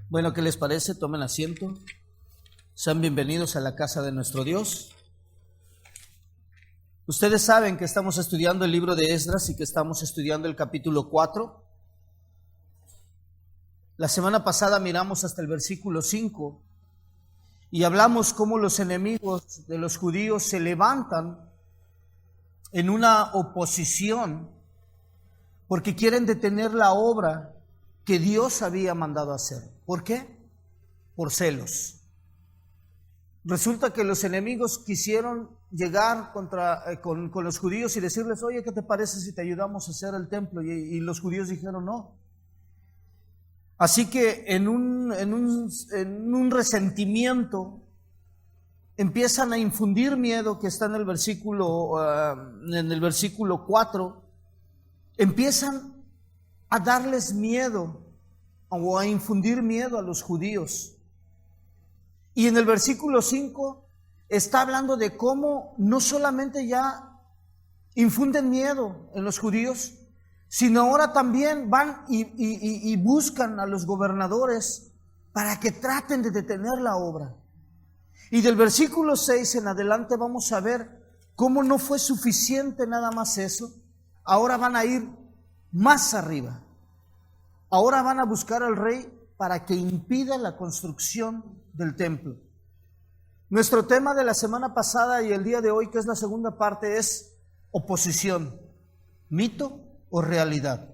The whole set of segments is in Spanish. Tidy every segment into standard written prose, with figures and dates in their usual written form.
Bueno, ¿qué les parece? Tomen asiento. Sean bienvenidos a la casa de nuestro Dios. Ustedes saben que estamos estudiando el libro de Esdras y que estamos estudiando el capítulo 4. La semana pasada miramos hasta el versículo 5 y hablamos cómo los enemigos de los judíos se levantan en una oposición porque quieren detener la obra que Dios había mandado hacer. ¿Por qué? Por celos. Resulta que los enemigos quisieron llegar con los judíos y decirles: oye, ¿qué te parece si te ayudamos a hacer el templo? Y los judíos dijeron no. Así que en un resentimiento empiezan a infundir miedo, que está en el versículo 4, empiezan a darles miedo o a infundir miedo a los judíos. Y en el versículo 5 está hablando de cómo no solamente ya infunden miedo en los judíos, sino ahora también van y buscan a los gobernadores para que traten de detener la obra. Y del versículo 6 en adelante vamos a ver cómo no fue suficiente nada más eso. Ahora van a ir más arriba. Ahora van a buscar al rey para que impida la construcción del templo. Nuestro tema de la semana pasada y el día de hoy, que es la segunda parte, es oposición, mito o realidad.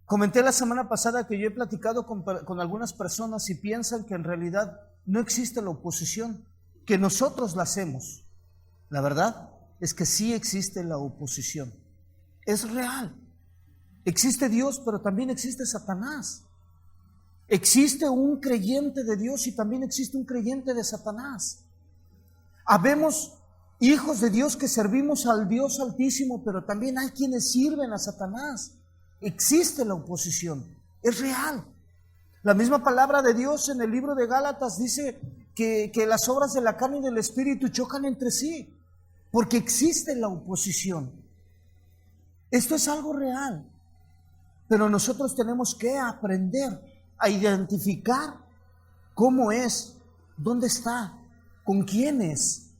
Comenté la semana pasada que yo he platicado con algunas personas y piensan que en realidad no existe la oposición, que nosotros la hacemos. La verdad es que sí existe la oposición. Es real. Existe Dios, pero también existe Satanás. Existe un creyente de Dios y también existe un creyente de Satanás. Habemos hijos de Dios que servimos al Dios Altísimo, pero también hay quienes sirven a Satanás. Existe la oposición, es real. La misma palabra de Dios en el libro de Gálatas dice que las obras de la carne y del Espíritu chocan entre sí, porque existe la oposición. Esto es algo real. Pero nosotros tenemos que aprender a identificar cómo es, dónde está, con quién es.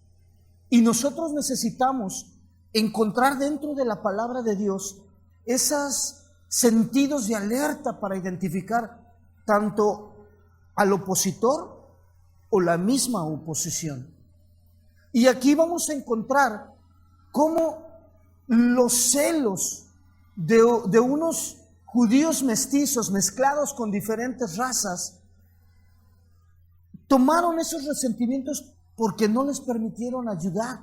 Y nosotros necesitamos encontrar dentro de la palabra de Dios esos sentidos de alerta para identificar tanto al opositor o la misma oposición. Y aquí vamos a encontrar cómo los celos de unos judíos mestizos mezclados con diferentes razas tomaron esos resentimientos porque no les permitieron ayudar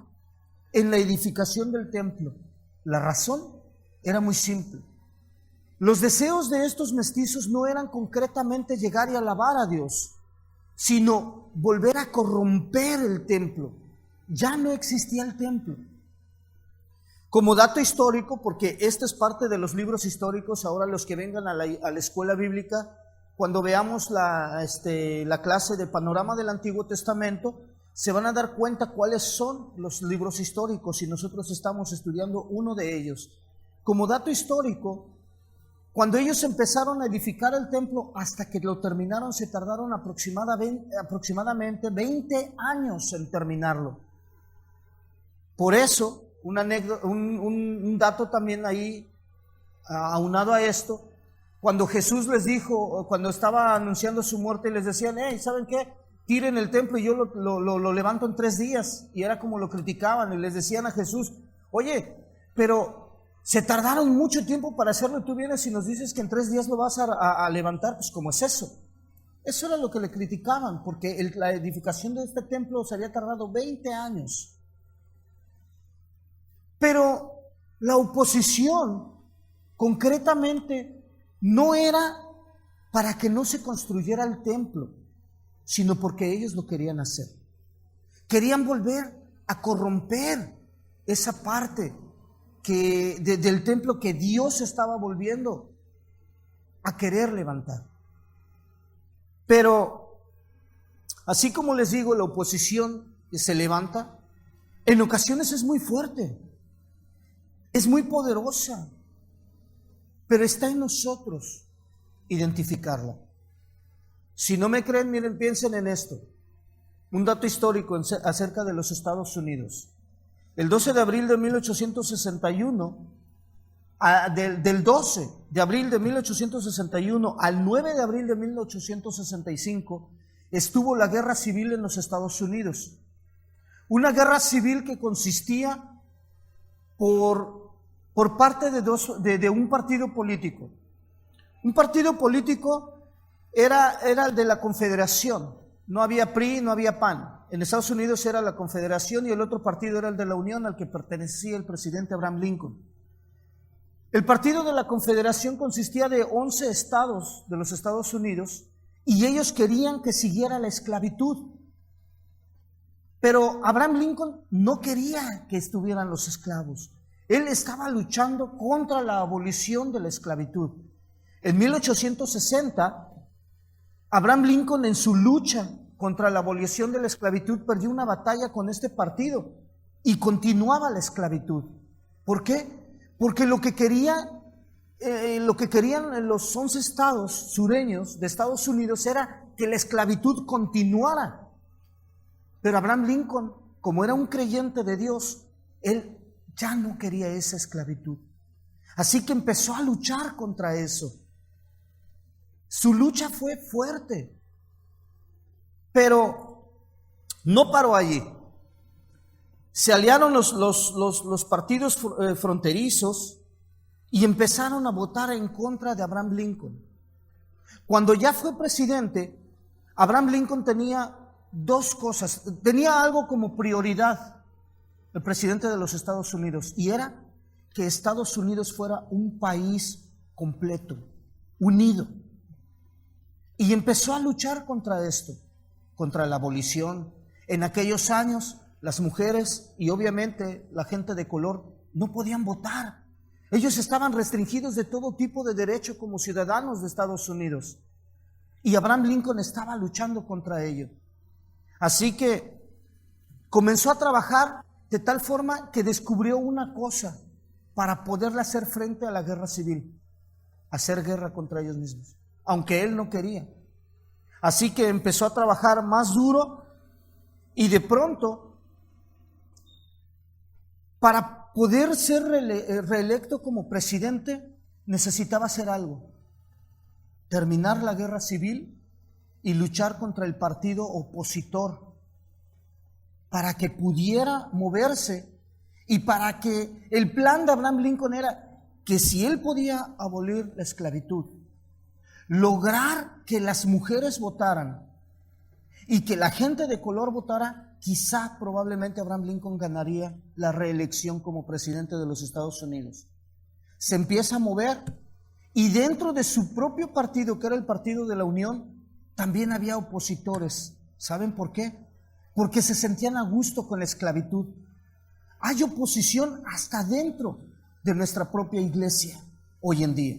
en la edificación del templo. La razón era muy simple. Los deseos de estos mestizos no eran concretamente llegar y alabar a Dios, sino volver a corromper el templo. Ya no existía el templo. Como dato histórico, porque este es parte de los libros históricos, ahora los que vengan a la escuela bíblica, cuando veamos la clase de panorama del Antiguo Testamento, se van a dar cuenta cuáles son los libros históricos y nosotros estamos estudiando uno de ellos. Como dato histórico, cuando ellos empezaron a edificar el templo hasta que lo terminaron, se tardaron aproximadamente 20 años en terminarlo. Por eso, un dato también ahí aunado a esto, cuando Jesús les dijo, cuando estaba anunciando su muerte, les decían: hey, ¿saben qué? Tiren el templo y yo lo levanto en 3 días. Y era como lo criticaban y les decían a Jesús: oye, pero se tardaron mucho tiempo para hacerlo y tú vienes y nos dices que en 3 días lo vas a levantar. Pues ¿cómo es eso? Eso era lo que le criticaban, porque la edificación de este templo se había tardado 20 años. Pero la oposición concretamente no era para que no se construyera el templo, sino porque ellos lo querían hacer. Querían volver a corromper esa parte del templo que Dios estaba volviendo a querer levantar. Pero, así como les digo, la oposición que se levanta, en ocasiones es muy fuerte. Es muy poderosa, pero está en nosotros identificarla. Si no me creen, miren, piensen en esto. Un dato histórico acerca de los Estados Unidos. El 12 de abril de 1861, del 12 de abril de 1861 al 9 de abril de 1865, estuvo la guerra civil en los Estados Unidos. Una guerra civil que consistía por parte de un partido político. Un partido político era el de la Confederación. No había PRI, no había PAN. En Estados Unidos era la Confederación y el otro partido era el de la Unión, al que pertenecía el presidente Abraham Lincoln. El partido de la Confederación consistía de 11 estados de los Estados Unidos y ellos querían que siguiera la esclavitud. Pero Abraham Lincoln no quería que estuvieran los esclavos. Él estaba luchando contra la abolición de la esclavitud. En 1860, Abraham Lincoln, en su lucha contra la abolición de la esclavitud, perdió una batalla con este partido y continuaba la esclavitud. ¿Por qué? Porque lo que querían los 11 estados sureños de Estados Unidos era que la esclavitud continuara. Pero Abraham Lincoln, como era un creyente de Dios, él ya no quería esa esclavitud. Así que empezó a luchar contra eso. Su lucha fue fuerte, pero no paró allí. Se aliaron los partidos fronterizos y empezaron a votar en contra de Abraham Lincoln. Cuando ya fue presidente, Abraham Lincoln tenía dos cosas, tenía algo como prioridad, el presidente de los Estados Unidos, y era que Estados Unidos fuera un país completo, unido. Y empezó a luchar contra esto, contra la abolición. En aquellos años, las mujeres y obviamente la gente de color no podían votar. Ellos estaban restringidos de todo tipo de derecho como ciudadanos de Estados Unidos. Y Abraham Lincoln estaba luchando contra ello. Así que comenzó a trabajar de tal forma que descubrió una cosa para poderle hacer frente a la guerra civil: hacer guerra contra ellos mismos, aunque él no quería. Así que empezó a trabajar más duro y de pronto, para poder ser reelecto como presidente, necesitaba hacer algo: terminar la guerra civil y luchar contra el partido opositor para que pudiera moverse, y para que el plan de Abraham Lincoln era que si él podía abolir la esclavitud, lograr que las mujeres votaran y que la gente de color votara, quizá probablemente Abraham Lincoln ganaría la reelección como presidente de los Estados Unidos. Se empieza a mover y dentro de su propio partido, que era el Partido de la Unión, también había opositores. ¿Saben por qué? Porque se sentían a gusto con la esclavitud. Hay oposición hasta dentro de nuestra propia iglesia hoy en día.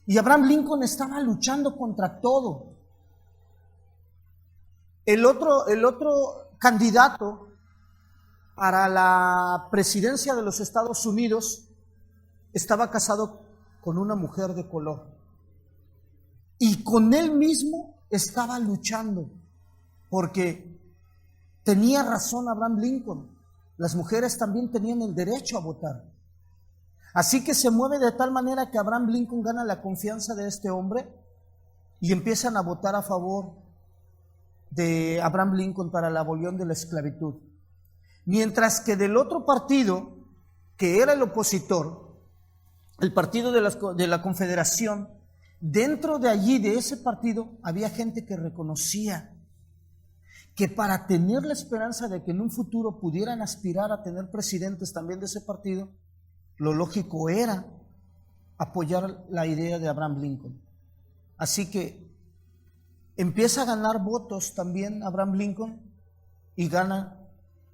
Y Abraham Lincoln estaba luchando contra todo. El otro candidato para la presidencia de los Estados Unidos estaba casado con una mujer de color. Y con él mismo estaba luchando, porque tenía razón Abraham Lincoln. Las mujeres también tenían el derecho a votar. Así que se mueve de tal manera que Abraham Lincoln gana la confianza de este hombre y empiezan a votar a favor de Abraham Lincoln para la abolición de la esclavitud. Mientras que del otro partido, que era el opositor, el partido de la Confederación, dentro de allí, de ese partido, había gente que reconocía que para tener la esperanza de que en un futuro pudieran aspirar a tener presidentes también de ese partido, lo lógico era apoyar la idea de Abraham Lincoln. Así que empieza a ganar votos también Abraham Lincoln y gana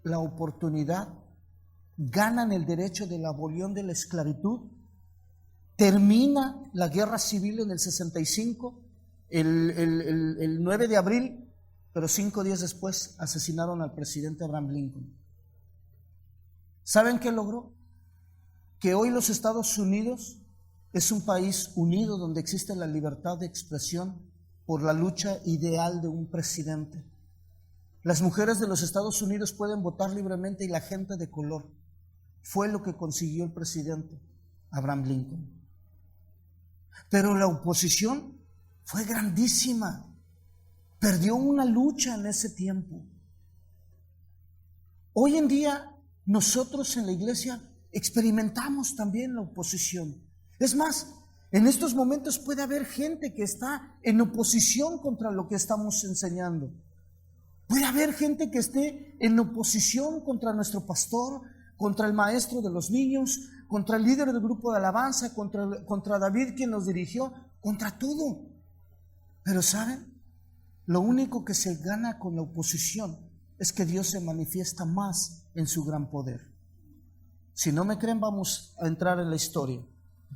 la oportunidad, ganan el derecho de la abolición de la esclavitud. Termina la guerra civil en el 65, el 9 de abril, pero 5 días después asesinaron al presidente Abraham Lincoln. ¿Saben qué logró? Que hoy los Estados Unidos es un país unido donde existe la libertad de expresión por la lucha ideal de un presidente. Las mujeres de los Estados Unidos pueden votar libremente y la gente de color. Fue lo que consiguió el presidente Abraham Lincoln. Pero la oposición fue grandísima. Perdió una lucha en ese tiempo. Hoy en día nosotros en la iglesia experimentamos también la oposición. Es más, en estos momentos puede haber gente que está en oposición contra lo que estamos enseñando. Puede haber gente que esté en oposición contra nuestro pastor, contra el maestro de los niños, contra el líder del grupo de alabanza, contra David quien nos dirigió, contra todo. Pero ¿saben? Lo único que se gana con la oposición es que Dios se manifiesta más en su gran poder. Si no me creen, vamos a entrar en la historia.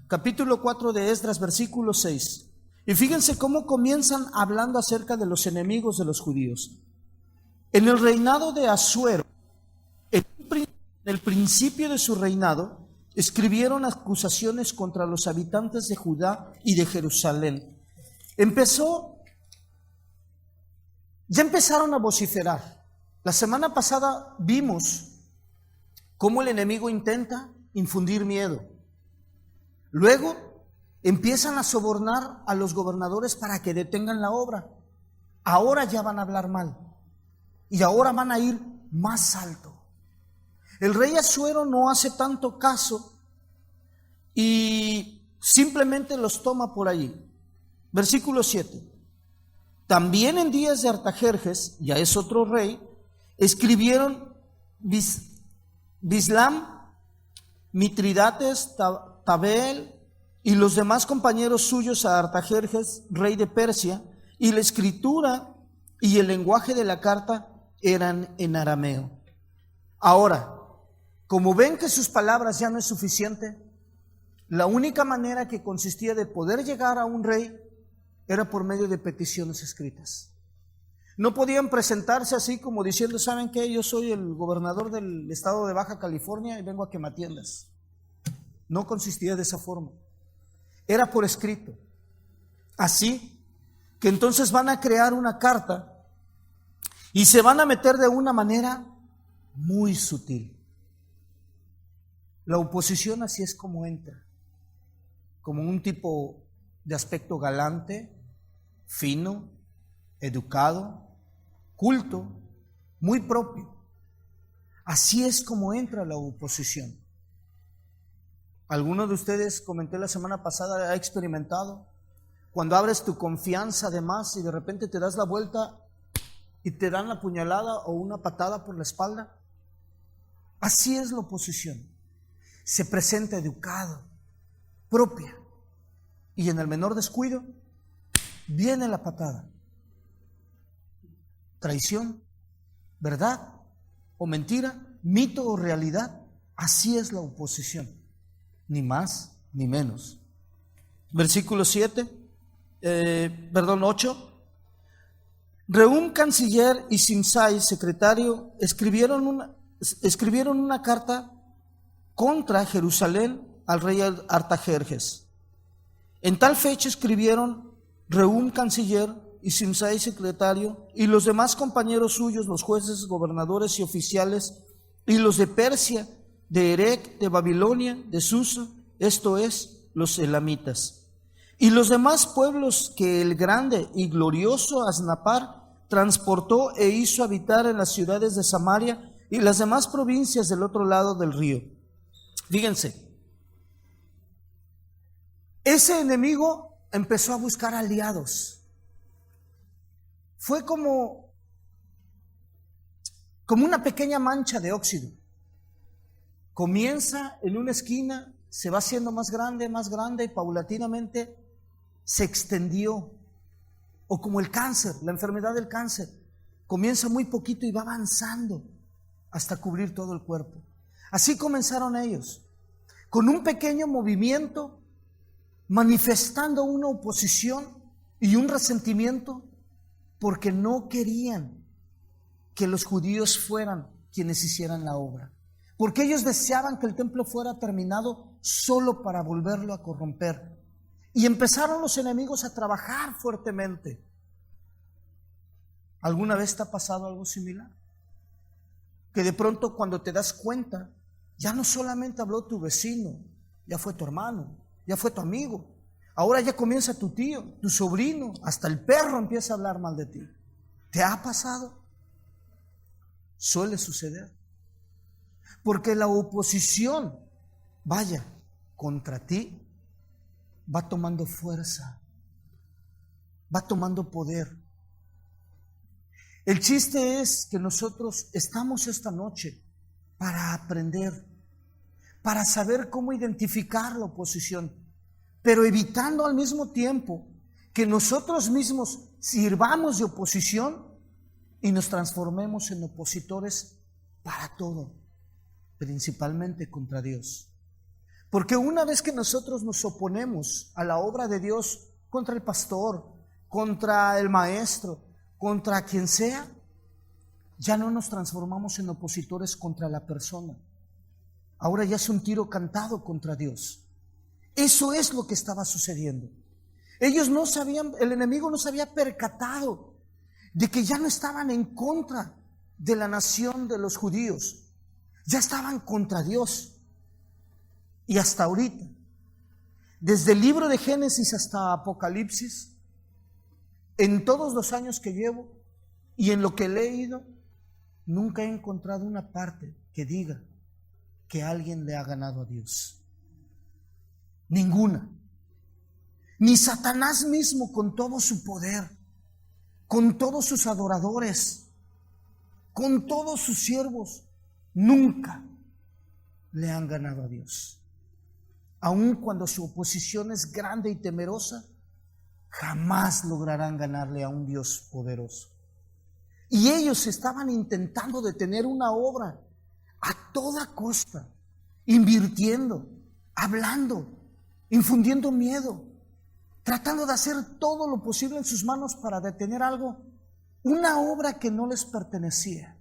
Capítulo 4 de Esdras, versículo 6. Y fíjense cómo comienzan hablando acerca de los enemigos de los judíos. En el reinado de Asuero, en el principio de su reinado, escribieron acusaciones contra los habitantes de Judá y de Jerusalén. Ya empezaron a vociferar. La semana pasada vimos cómo el enemigo intenta infundir miedo. Luego empiezan a sobornar a los gobernadores para que detengan la obra. Ahora ya van a hablar mal y ahora van a ir más alto. El rey Asuero no hace tanto caso y simplemente los toma por allí. Versículo 7. También en días de Artajerjes, ya es otro rey, escribieron Bislam, Mitridates, Tabeel y los demás compañeros suyos a Artajerjes, rey de Persia, y la escritura y el lenguaje de la carta eran en arameo. Ahora, como ven que sus palabras ya no es suficiente, la única manera que consistía de poder llegar a un rey era por medio de peticiones escritas. No podían presentarse así como diciendo, ¿saben qué? Yo soy el gobernador del estado de Baja California y vengo a que me atiendas. No consistía de esa forma. Era por escrito. Así que entonces van a crear una carta y se van a meter de una manera muy sutil. La oposición así es como entra. Como un tipo de aspecto galante, fino, educado, culto, muy propio. Así es como entra la oposición. ¿Alguno de ustedes, comenté la semana pasada, ha experimentado cuando abres tu confianza de más y de repente te das la vuelta y te dan la puñalada o una patada por la espalda? Así es la oposición. Se presenta educado, propia, y en el menor descuido viene la patada. Traición, verdad o mentira, mito o realidad, así es la oposición, ni más ni menos. Versículo 8. Rehum, canciller, y Simsai, secretario, escribieron una carta contra Jerusalén al rey Artajerjes. En tal fecha escribieron Rehum, canciller, y Simsai, secretario, y los demás compañeros suyos, los jueces, gobernadores y oficiales, y los de Persia, de Erec, de Babilonia, de Susa, esto es, los elamitas, y los demás pueblos que el grande y glorioso Asnapar transportó e hizo habitar en las ciudades de Samaria y las demás provincias del otro lado del río. Fíjense, ese enemigo empezó a buscar aliados. Fue como una pequeña mancha de óxido. Comienza en una esquina, se va haciendo más grande y paulatinamente se extendió. O como el cáncer, la enfermedad del cáncer. Comienza muy poquito y va avanzando hasta cubrir todo el cuerpo. Así comenzaron ellos, con un pequeño movimiento, manifestando una oposición y un resentimiento porque no querían que los judíos fueran quienes hicieran la obra, porque ellos deseaban que el templo fuera terminado solo para volverlo a corromper. Y empezaron los enemigos a trabajar fuertemente. ¿Alguna vez te ha pasado algo similar? Que de pronto cuando te das cuenta, ya no solamente habló tu vecino, ya fue tu hermano, ya fue tu amigo. Ahora ya comienza tu tío, tu sobrino, hasta el perro empieza a hablar mal de ti. ¿Te ha pasado? Suele suceder. Porque la oposición, vaya, contra ti, va tomando fuerza, va tomando poder. El chiste es que nosotros estamos esta noche para aprender, para saber cómo identificar la oposición, pero evitando al mismo tiempo que nosotros mismos sirvamos de oposición y nos transformemos en opositores para todo, principalmente contra Dios. Porque una vez que nosotros nos oponemos a la obra de Dios contra el pastor, contra el maestro, contra quien sea, ya no nos transformamos en opositores contra la persona. Ahora ya es un tiro cantado contra Dios. Eso es lo que estaba sucediendo. Ellos no sabían, el enemigo no se había percatado de que ya no estaban en contra de la nación de los judíos, ya estaban contra Dios. Y hasta ahorita, desde el libro de Génesis hasta Apocalipsis, en todos los años que llevo y en lo que he leído, nunca he encontrado una parte que diga que alguien le ha ganado a Dios. Ninguna. Ni Satanás mismo, con todo su poder, con todos sus adoradores, con todos sus siervos, nunca le han ganado a Dios. Aun cuando su oposición es grande y temerosa, jamás lograrán ganarle a un Dios poderoso. Y ellos estaban intentando detener una obra a toda costa, invirtiendo, hablando, infundiendo miedo, tratando de hacer todo lo posible en sus manos para detener algo, una obra que no les pertenecía,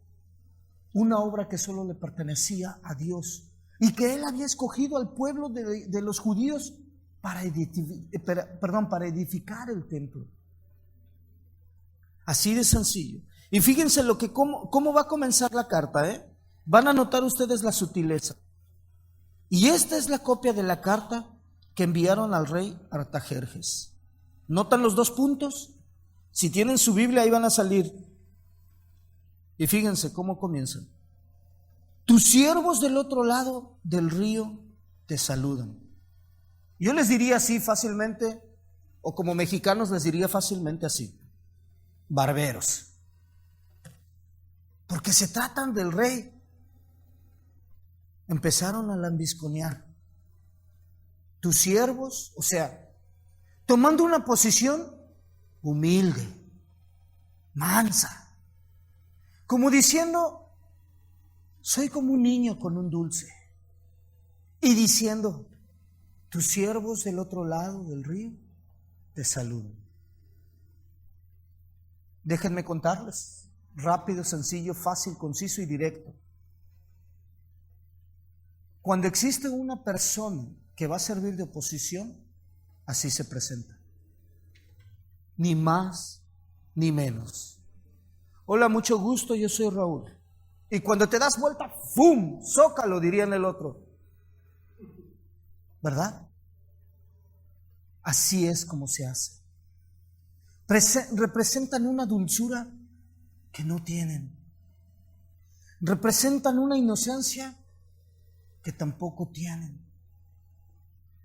una obra que solo le pertenecía a Dios y que Él había escogido al pueblo de los judíos para edificar el templo. Así de sencillo. Y fíjense cómo va a comenzar la carta, Van a notar ustedes la sutileza. Y esta es la copia de la carta que enviaron al rey Artajerjes. ¿Notan los dos puntos? Si tienen su Biblia, ahí van a salir. Y fíjense cómo comienzan. Tus siervos del otro lado del río te saludan. Yo les diría así fácilmente, o como mexicanos les diría fácilmente así: barberos. Porque se tratan del rey. Empezaron a lambisconear. Tus siervos, o sea, tomando una posición humilde, mansa, como diciendo: soy como un niño con un dulce, y diciendo: tus siervos del otro lado del río te saludan. Déjenme contarles, rápido, sencillo, fácil, conciso y directo. Cuando existe una persona que va a servir de oposición, así se presenta. Ni más ni menos. Hola, mucho gusto, yo soy Raúl. Y cuando te das vuelta, ¡fum! Zócalo, dirían el otro. ¿Verdad? Así es como se hace. Representan una dulzura que no tienen. Representan una inocencia que tampoco tienen.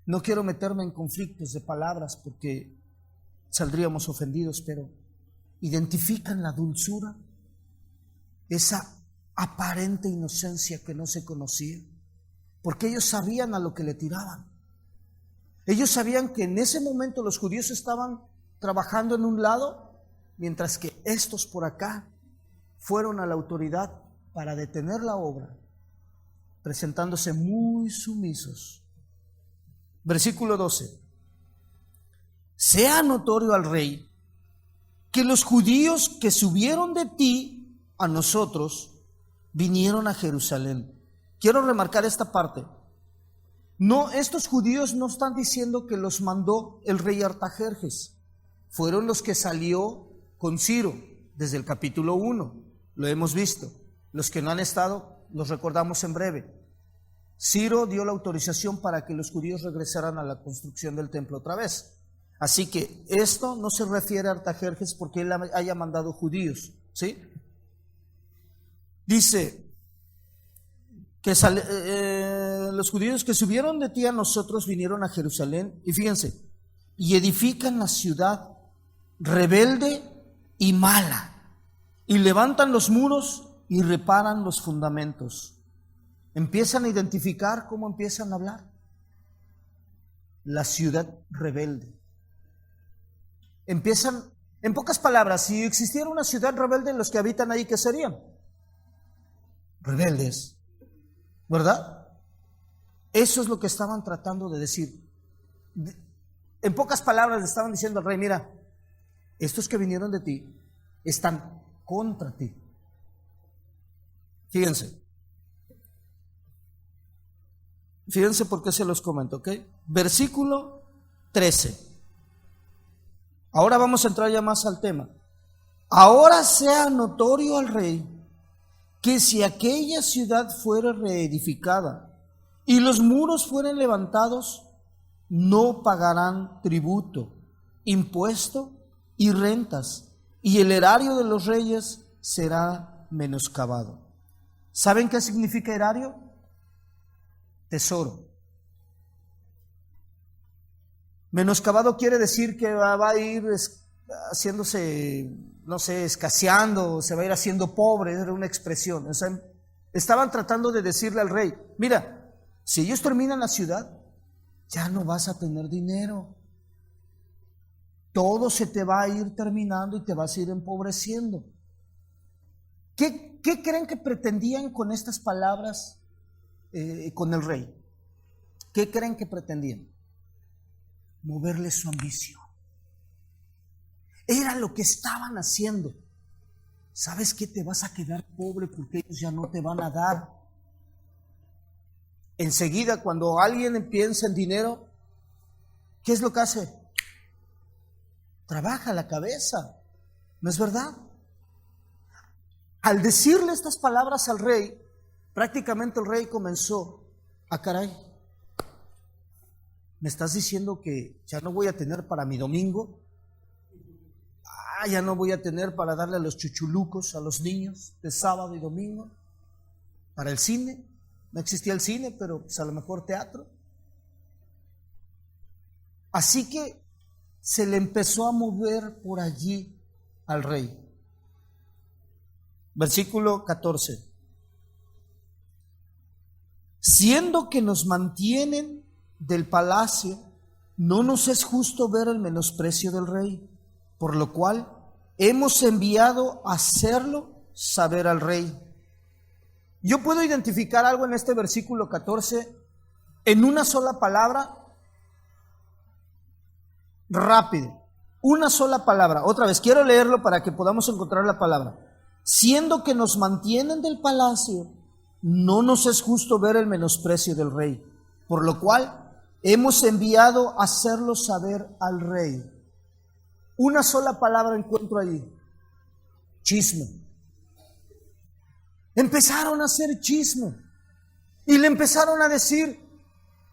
No quiero meterme en conflictos de palabras porque saldríamos ofendidos, pero identifican la dulzura, esa aparente inocencia que no se conocía, porque ellos sabían a lo que le tiraban. Ellos sabían que en ese momento los judíos estaban trabajando en un lado, mientras que estos por acá fueron a la autoridad para detener la obra, presentándose muy sumisos. Versículo 12. Sea notorio al rey que los judíos que subieron de ti a nosotros vinieron a Jerusalén. Quiero remarcar esta parte. No, estos judíos no están diciendo que los mandó el rey Artajerjes. Fueron los que salió con Ciro desde el capítulo 1, lo hemos visto. Los que no han estado, los recordamos en breve. Ciro dio la autorización para que los judíos regresaran a la construcción del templo otra vez. Así que esto no se refiere a Artajerjes porque él haya mandado judíos, ¿sí? Dice que los judíos que subieron de ti a nosotros vinieron a Jerusalén, y fíjense, y edifican la ciudad rebelde y mala, y levantan los muros y reparan los fundamentos. Empiezan a identificar cómo empiezan a hablar. La ciudad rebelde. Empiezan, en pocas palabras, si existiera una ciudad rebelde, los que habitan ahí, ¿qué serían? Rebeldes, ¿verdad? Eso es lo que estaban tratando de decir. En pocas palabras le estaban diciendo al rey: mira, estos que vinieron de ti están contra ti. Fíjense por qué se los comento, ¿ok? Versículo 13. Ahora vamos a entrar ya más al tema. Ahora sea notorio al rey que si aquella ciudad fuera reedificada y los muros fueren levantados, no pagarán tributo, impuesto y rentas, y el erario de los reyes será menoscabado. ¿Saben qué significa erario? Tesoro. Menoscabado quiere decir que va a ir haciéndose, no sé, escaseando, se va a ir haciendo pobre, era una expresión. O sea, estaban tratando de decirle al rey: mira, si ellos terminan la ciudad, ya no vas a tener dinero. Todo se te va a ir terminando y te vas a ir empobreciendo. ¿Qué creen que pretendían con estas palabras con el rey? ¿Qué creen que pretendían? Moverle su ambición. Era lo que estaban haciendo. ¿Sabes qué? Te vas a quedar pobre porque ellos ya no te van a dar. Enseguida, cuando alguien piensa en dinero, ¿qué es lo que hace? Trabaja la cabeza, ¿no es verdad? Al decirle estas palabras al rey, prácticamente el rey comenzó: caray, ¿me estás diciendo que ya no voy a tener para mi domingo? Ya no voy a tener para darle a los chuchulucos a los niños de sábado y domingo, para el cine. No existía el cine, pero pues a lo mejor teatro. Así que se le empezó a mover por allí al rey. Versículo 14. Siendo que nos mantienen del palacio, no nos es justo ver el menosprecio del rey, por lo cual hemos enviado a hacerlo saber al rey. Yo puedo identificar algo en este versículo 14 en una sola palabra, rápido, una sola palabra. Otra vez, quiero leerlo para que podamos encontrar la palabra. Siendo que nos mantienen del palacio, no nos es justo ver el menosprecio del rey, por lo cual hemos enviado a hacerlo saber al rey. Una sola palabra encuentro allí: chisme. Empezaron a hacer chisme y le empezaron a decir: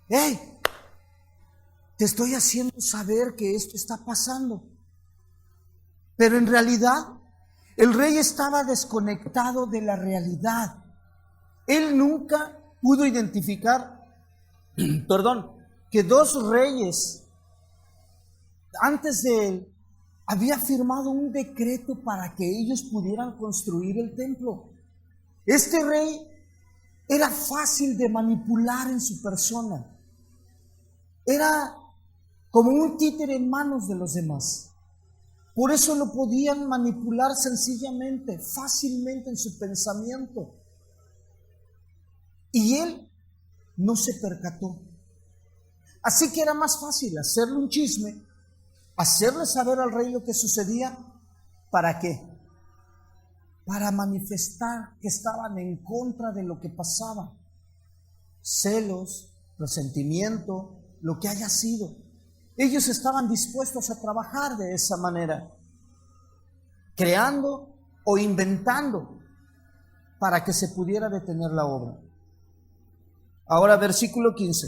hey, te estoy haciendo saber que esto está pasando. Pero en realidad el rey estaba desconectado de la realidad. Él nunca pudo identificar, que dos reyes antes de él había firmado un decreto para que ellos pudieran construir el templo. Este rey era fácil de manipular en su persona. Era como un títere en manos de los demás. Por eso lo podían manipular sencillamente, fácilmente en su pensamiento. Y él no se percató. Así que era más fácil hacerle un chisme, hacerle saber al rey lo que sucedía. ¿Para qué? Para manifestar que estaban en contra de lo que pasaba. Celos, resentimiento, lo que haya sido. Ellos estaban dispuestos a trabajar de esa manera, creando o inventando para que se pudiera detener la obra. Ahora, versículo 15.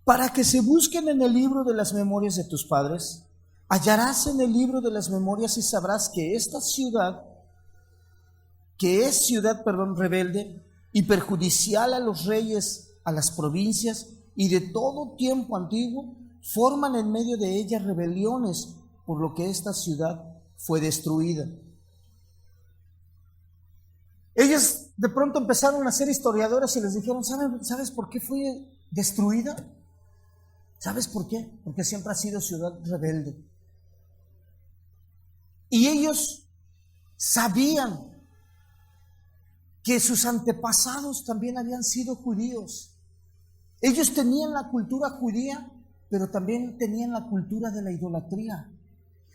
Para que se busquen en el libro de las memorias de tus padres, hallarás en el libro de las memorias y sabrás que esta ciudad, rebelde y perjudicial a los reyes, a las provincias y de todo tiempo antiguo, forman en medio de ella rebeliones, por lo que esta ciudad fue destruida. Ellos de pronto empezaron a ser historiadores y les dijeron, ¿sabes por qué fue destruida? ¿Sabes por qué? Porque siempre ha sido ciudad rebelde. Y ellos sabían que sus antepasados también habían sido judíos. Ellos tenían la cultura judía, pero también tenían la cultura de la idolatría.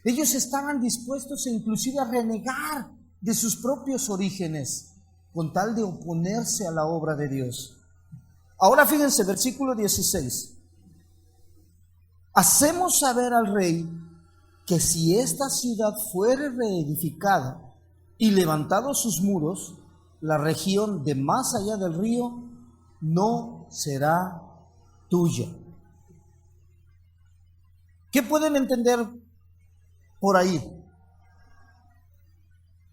Ellos estaban dispuestos inclusive a renegar de sus propios orígenes con tal de oponerse a la obra de Dios. Ahora fíjense, versículo 16. Hacemos saber al rey que si esta ciudad fuere reedificada y levantados sus muros, la región de más allá del río no será tuya. ¿Qué pueden entender por ahí?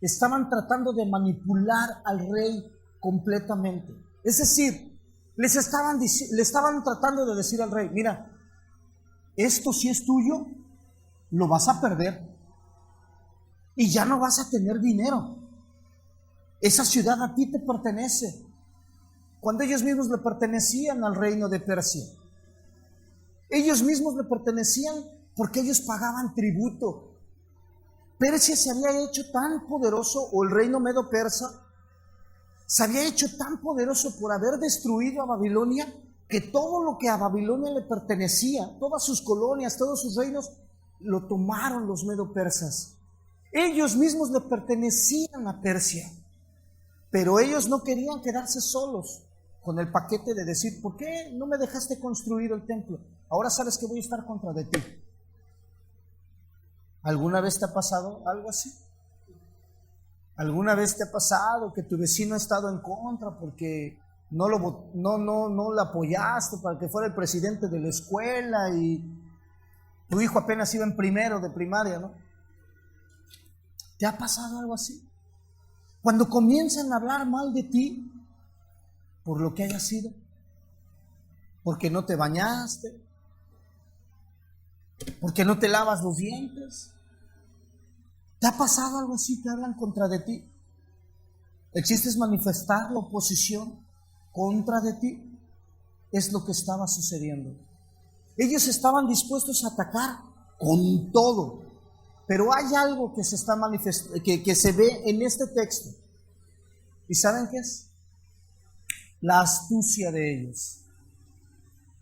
Estaban tratando de manipular al rey completamente. Es decir, le estaban tratando de decir al rey, mira, esto si es tuyo, lo vas a perder y ya no vas a tener dinero. Esa ciudad a ti te pertenece, cuando ellos mismos le pertenecían al reino de Persia. Ellos mismos le pertenecían porque ellos pagaban tributo. Persia se había hecho tan poderoso, o el reino medo-persa se había hecho tan poderoso por haber destruido a Babilonia, que todo lo que a Babilonia le pertenecía, todas sus colonias, todos sus reinos, lo tomaron los medo-persas. Ellos mismos le pertenecían a Persia, pero ellos no querían quedarse solos con el paquete de decir, ¿por qué no me dejaste construir el templo? Ahora sabes que voy a estar contra de ti. ¿Alguna vez te ha pasado algo así? ¿Alguna vez te ha pasado que tu vecino ha estado en contra porque no lo apoyaste para que fuera el presidente de la escuela y tu hijo apenas iba en primero de primaria, ¿no? ¿Te ha pasado algo así? Cuando comienzan a hablar mal de ti por lo que haya sido, porque no te bañaste, porque no te lavas los dientes. ¿Te ha pasado algo así que hablan contra de ti? El chiste es manifestar la oposición contra de ti. Es lo que estaba sucediendo. Ellos estaban dispuestos a atacar con todo. Pero hay algo que se está que se ve en este texto. ¿Y saben qué es? La astucia de ellos.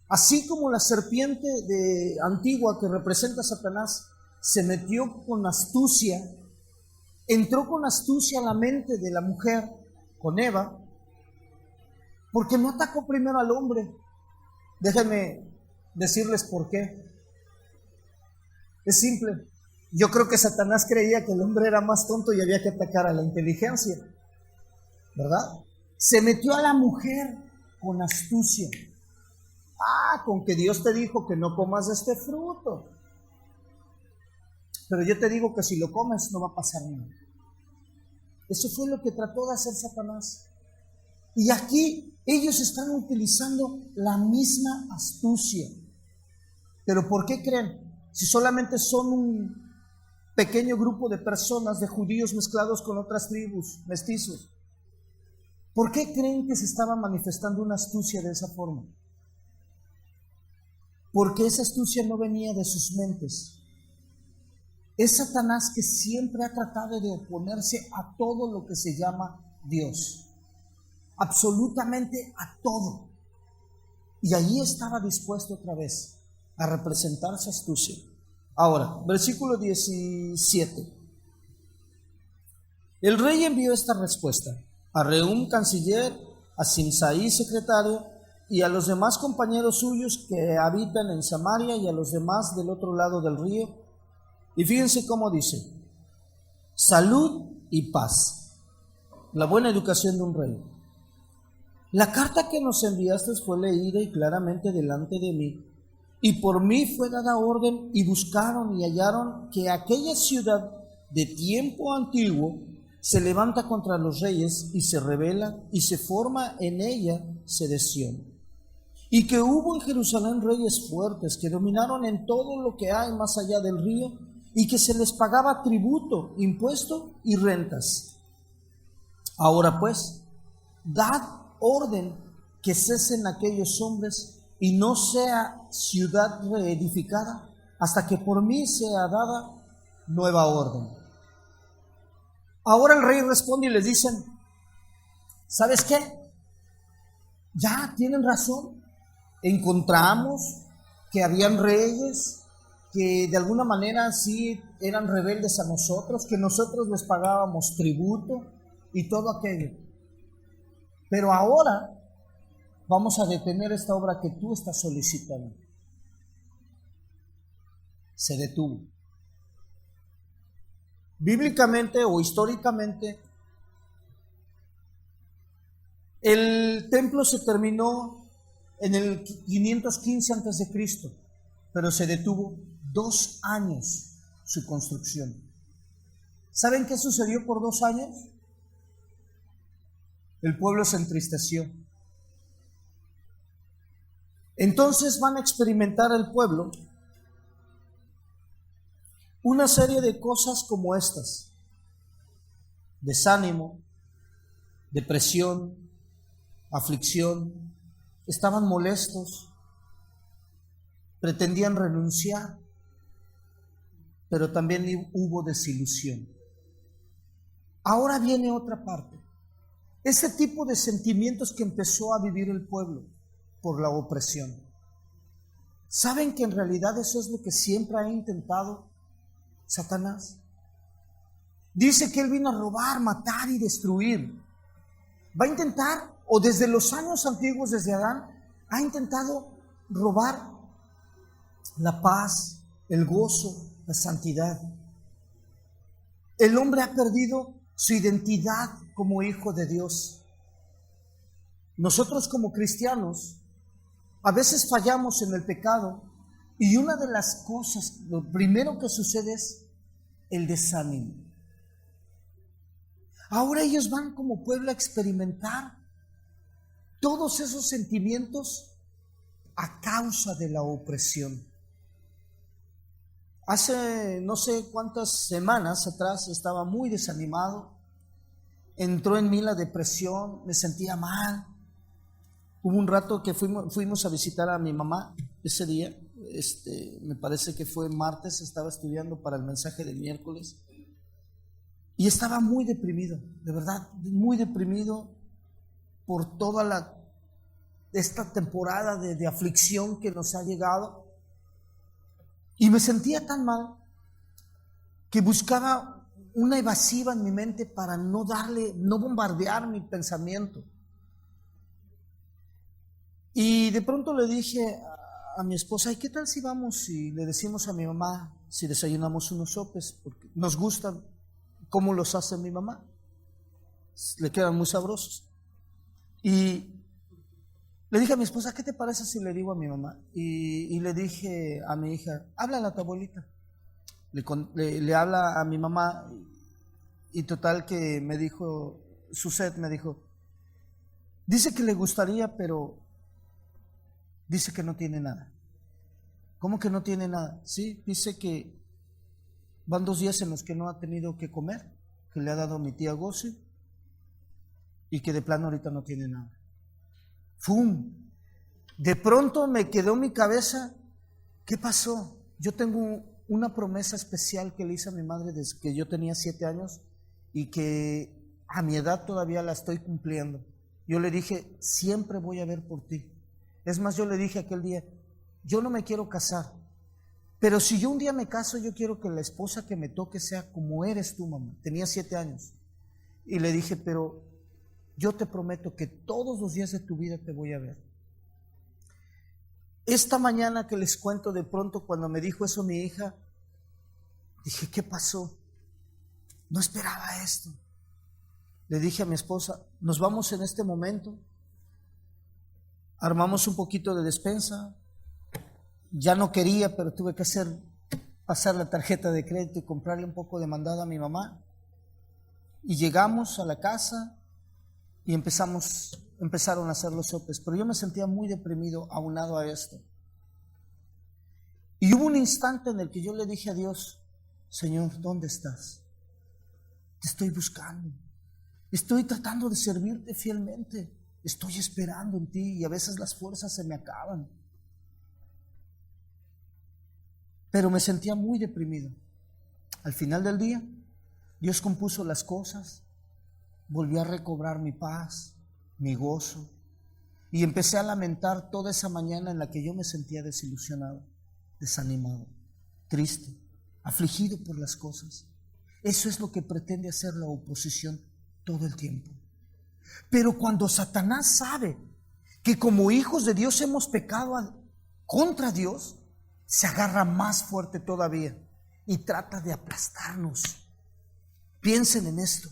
Así como la serpiente antigua que representa a Satanás se metió con astucia, entró con astucia a la mente de la mujer, con Eva, porque no atacó primero al hombre. Déjenme decirles por qué. Es simple. Yo creo que Satanás creía que el hombre era más tonto y había que atacar a la inteligencia, ¿verdad? Se metió a la mujer con astucia. Con que Dios te dijo que no comas de este fruto, pero yo te digo que si lo comes no va a pasar nada. Eso fue lo que trató de hacer Satanás. Y aquí ellos están utilizando la misma astucia. ¿Pero por qué creen? Si solamente son un pequeño grupo de personas, de judíos mezclados con otras tribus, mestizos, ¿por qué creen que se estaba manifestando una astucia de esa forma? Porque esa astucia no venía de sus mentes. Es Satanás que siempre ha tratado de oponerse a todo lo que se llama Dios. Absolutamente a todo. Y allí estaba dispuesto otra vez a representar su astucia. Ahora, versículo 17. El rey envió esta respuesta a Rehum, canciller, a Simsai, secretario, y a los demás compañeros suyos que habitan en Samaria y a los demás del otro lado del río. Y fíjense cómo dice: salud y paz. La buena educación de un rey. La carta que nos enviaste fue leída y claramente delante de mí, y por mí fue dada orden, y buscaron y hallaron que aquella ciudad de tiempo antiguo se levanta contra los reyes y se rebela y se forma en ella sedición. Y que hubo en Jerusalén reyes fuertes que dominaron en todo lo que hay más allá del río, y que se les pagaba tributo, impuesto y rentas. Ahora pues, dad orden que cesen aquellos hombres y no sea ciudad reedificada hasta que por mí sea dada nueva orden. Ahora el rey responde y les dicen, ¿sabes qué? Ya tienen razón. Encontramos que habían reyes que de alguna manera sí eran rebeldes a nosotros, que nosotros les pagábamos tributo y todo aquello. Pero ahora vamos a detener esta obra que tú estás solicitando. Se detuvo. Bíblicamente o históricamente, el templo se terminó en el 515 a.C., pero se detuvo 2 años su construcción. ¿Saben qué sucedió por 2 años? El pueblo se entristeció. Entonces van a experimentar el pueblo una serie de cosas como estas: desánimo, depresión, aflicción. Estaban molestos, pretendían renunciar, pero también hubo desilusión. Ahora viene otra parte. Ese tipo de sentimientos que empezó a vivir el pueblo por la opresión. ¿Saben que en realidad eso es lo que siempre ha intentado Satanás? Dice que él vino a robar, matar y destruir. Va a intentar, o desde los años antiguos, desde Adán, ha intentado robar la paz, el gozo, la santidad. El hombre ha perdido su identidad como hijo de Dios. Nosotros como cristianos a veces fallamos en el pecado, y una de las cosas, lo primero que sucede es el desánimo. Ahora ellos van como pueblo a experimentar todos esos sentimientos a causa de la opresión. Hace no sé cuántas semanas atrás estaba muy desanimado, entró en mí la depresión, me sentía mal. Hubo un rato que fuimos a visitar a mi mamá ese día, me parece que fue martes, estaba estudiando para el mensaje del miércoles, y estaba muy deprimido, de verdad, muy deprimido por toda esta temporada de aflicción que nos ha llegado. Y me sentía tan mal que buscaba una evasiva en mi mente para no bombardear mi pensamiento. Y de pronto le dije a mi esposa, ¿y qué tal si vamos y le decimos a mi mamá si desayunamos unos sopes? Porque nos gustan cómo los hace mi mamá, le quedan muy sabrosos. Y le dije a mi esposa, ¿qué te parece si le digo a mi mamá? Y le dije a mi hija, háblale a tu abuelita. Le habla a mi mamá, y total que me dijo, Suset me dijo, dice que le gustaría, pero dice que no tiene nada. ¿Cómo que no tiene nada? Sí, dice que van 2 días en los que no ha tenido que comer, que le ha dado mi tía Gosi, y que de plano ahorita no tiene nada. ¡Fum! De pronto me quedó en mi cabeza, ¿qué pasó? Yo tengo una promesa especial que le hice a mi madre desde que yo tenía 7 años, y que a mi edad todavía la estoy cumpliendo. Yo le dije, siempre voy a ver por ti. Es más, yo le dije aquel día, yo no me quiero casar, pero si yo un día me caso, yo quiero que la esposa que me toque sea como eres tú, mamá. Tenía 7 años. Y le dije, pero yo te prometo que todos los días de tu vida te voy a ver. Esta mañana que les cuento, de pronto cuando me dijo eso mi hija, dije, ¿qué pasó? No esperaba esto. Le dije a mi esposa, nos vamos en este momento. Armamos un poquito de despensa. Ya no quería, pero tuve que pasar la tarjeta de crédito y comprarle un poco de mandado a mi mamá. Y llegamos a la casa y empezaron a hacer los sopes. Pero yo me sentía muy deprimido aunado a esto. Y hubo un instante en el que yo le dije a Dios, Señor, ¿dónde estás? Te estoy buscando. Estoy tratando de servirte fielmente. Estoy esperando en ti y a veces las fuerzas se me acaban. Pero me sentía muy deprimido. Al final del día, Dios compuso las cosas, volví a recobrar mi paz, mi gozo, y empecé a lamentar toda esa mañana en la que yo me sentía desilusionado, desanimado, triste, afligido por las cosas. Eso es lo que pretende hacer la oposición todo el tiempo. Pero cuando Satanás sabe que como hijos de Dios hemos pecado contra Dios, se agarra más fuerte todavía y trata de aplastarnos. Piensen en esto.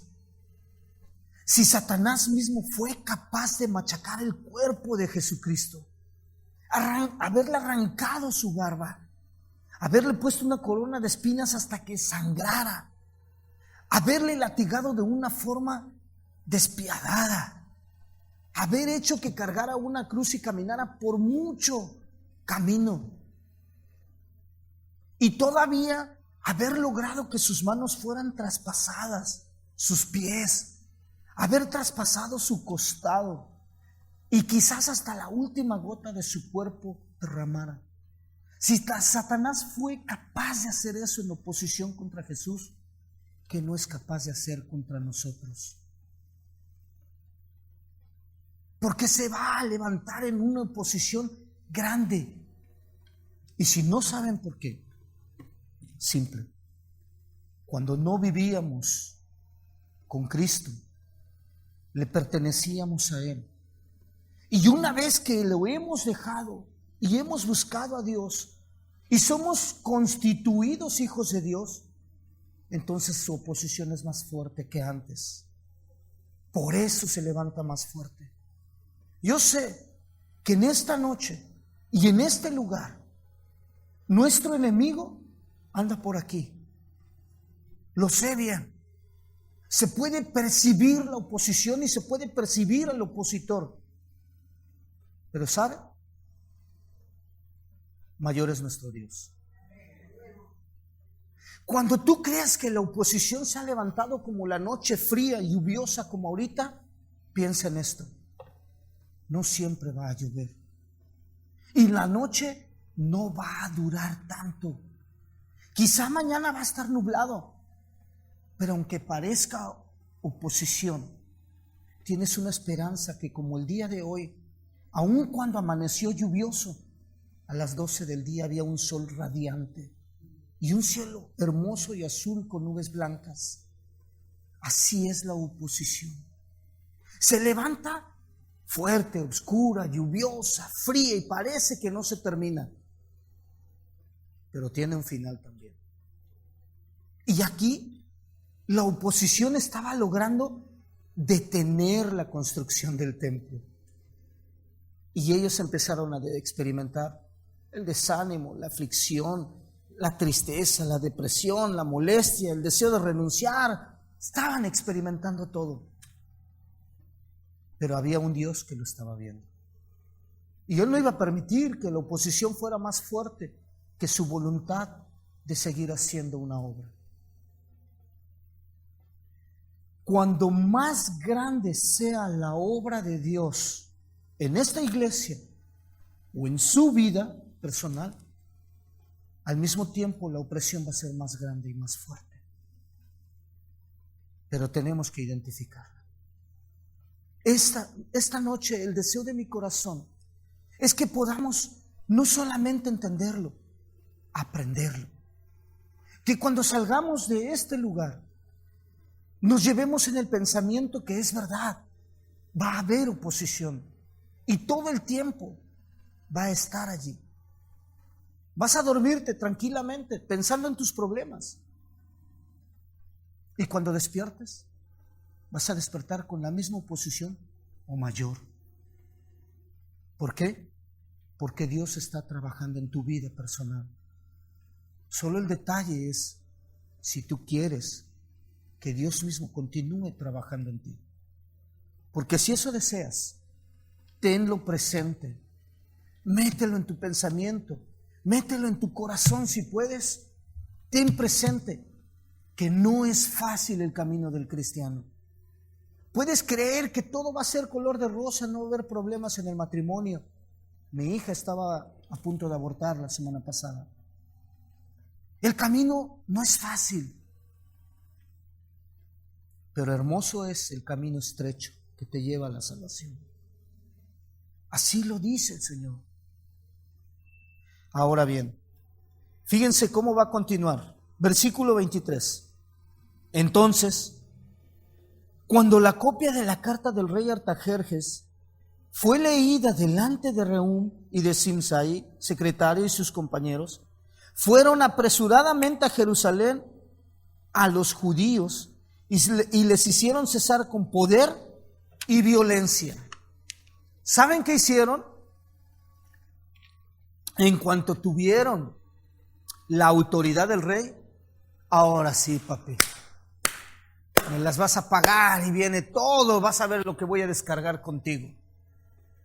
Si Satanás mismo fue capaz de machacar el cuerpo de Jesucristo, haberle arrancado su barba, haberle puesto una corona de espinas hasta que sangrara, haberle latigado de una forma despiadada, haber hecho que cargara una cruz y caminara por mucho camino, y todavía haber logrado que sus manos fueran traspasadas, sus pies, haber traspasado su costado y quizás hasta la última gota de su cuerpo derramara. Si Satanás fue capaz de hacer eso en oposición contra Jesús, ¿qué no es capaz de hacer contra nosotros? Porque se va a levantar en una oposición grande. Y si no saben por qué, simple. Cuando no vivíamos con Cristo, le pertenecíamos a Él. Y una vez que lo hemos dejado y hemos buscado a Dios y somos constituidos hijos de Dios, entonces su oposición es más fuerte que antes. Por eso se levanta más fuerte. Yo sé que en esta noche y en este lugar, nuestro enemigo anda por aquí. Lo sé bien. Se puede percibir la oposición y se puede percibir al opositor. Pero ¿sabe? Mayor es nuestro Dios. Cuando tú creas que la oposición se ha levantado como la noche fría y lluviosa como ahorita, piensa en esto. No siempre va a llover. Y la noche no va a durar tanto. Quizá mañana va a estar nublado, pero aunque parezca oposición, tienes una esperanza que como el día de hoy, aun cuando amaneció lluvioso, a las 12 del día había un sol radiante y un cielo hermoso y azul con nubes blancas. Así es la oposición. Se levanta fuerte, oscura, lluviosa, fría y parece que no se termina, pero tiene un final también. Y aquí la oposición estaba logrando detener la construcción del templo. Y ellos empezaron a experimentar el desánimo, la aflicción, la tristeza, la depresión, la molestia, el deseo de renunciar. Estaban experimentando todo. Pero había un Dios que lo estaba viendo. Y Él no iba a permitir que la oposición fuera más fuerte que su voluntad de seguir haciendo una obra. Cuando más grande sea la obra de Dios en esta iglesia o en su vida personal, al mismo tiempo la opresión va a ser más grande y más fuerte. Pero tenemos que identificarla. Esta noche el deseo de mi corazón es que podamos no solamente entenderlo, aprenderlo. Que cuando salgamos de este lugar nos llevemos en el pensamiento que es verdad, va a haber oposición y todo el tiempo va a estar allí. Vas a dormirte tranquilamente pensando en tus problemas Y cuando despiertes, vas a despertar con la misma oposición o mayor. ¿Por qué? Porque Dios está trabajando en tu vida personal. Solo el detalle es si tú quieres que Dios mismo continúe trabajando en ti. Porque si eso deseas, tenlo presente, mételo en tu pensamiento, mételo en tu corazón si puedes. Ten presente que no es fácil el camino del cristiano. Puedes creer que todo va a ser color de rosa, no va a haber problemas en el matrimonio. Mi hija estaba a punto de abortar la semana pasada. El camino no es fácil, pero hermoso es el camino estrecho que te lleva a la salvación. Así lo dice el Señor. Ahora bien, fíjense cómo va a continuar. Versículo 23. Entonces, cuando la copia de la carta del rey Artajerjes fue leída delante de Rehum y de Simsai, secretario, y sus compañeros, fueron apresuradamente a Jerusalén a los judíos y les hicieron cesar con poder y violencia. ¿Saben qué hicieron? En cuanto tuvieron la autoridad del rey, ahora sí, papi, me las vas a pagar y viene todo, vas a ver lo que voy a descargar contigo.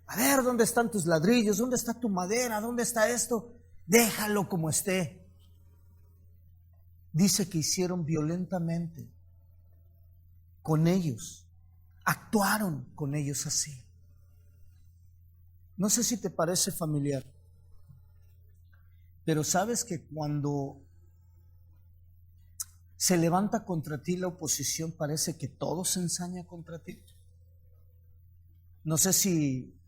A ver, ¿dónde están tus ladrillos? ¿Dónde está tu madera? ¿Dónde está esto? Déjalo como esté. Dice que hicieron violentamente con ellos, actuaron con ellos así. No sé si te parece familiar, pero sabes que cuando se levanta contra ti la oposición, parece que todo se ensaña contra ti. No sé si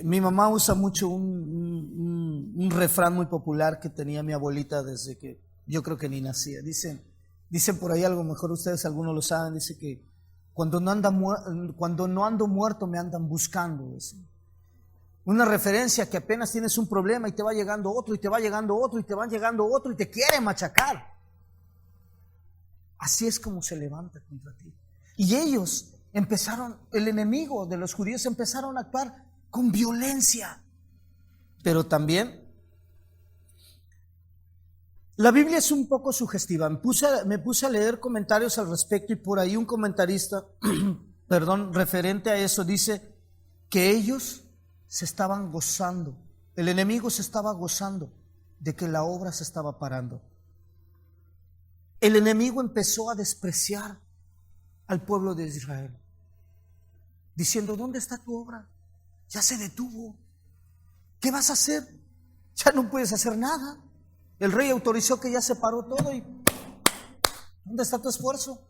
mi mamá usa mucho un refrán muy popular que tenía mi abuelita desde que yo creo que ni nacía. Dicen por ahí, algo mejor ustedes algunos lo saben, dice que cuando no ando muerto me andan buscando. Una referencia que apenas tienes un problema y te va llegando otro, y te va llegando otro, y te va llegando otro, y te quiere machacar. Así es como se levanta contra ti. Y ellos empezaron, el enemigo de los judíos empezaron a actuar con violencia. Pero también la Biblia es un poco sugestiva. Me puse a leer comentarios al respecto y por ahí un comentarista, referente a eso, dice que ellos se estaban gozando, el enemigo se estaba gozando de que la obra se estaba parando. El enemigo empezó a despreciar al pueblo de Israel, diciendo: ¿dónde está tu obra? Ya se detuvo. ¿Qué vas a hacer? Ya no puedes hacer nada. El rey autorizó que ya se paró todo y ¿dónde está tu esfuerzo?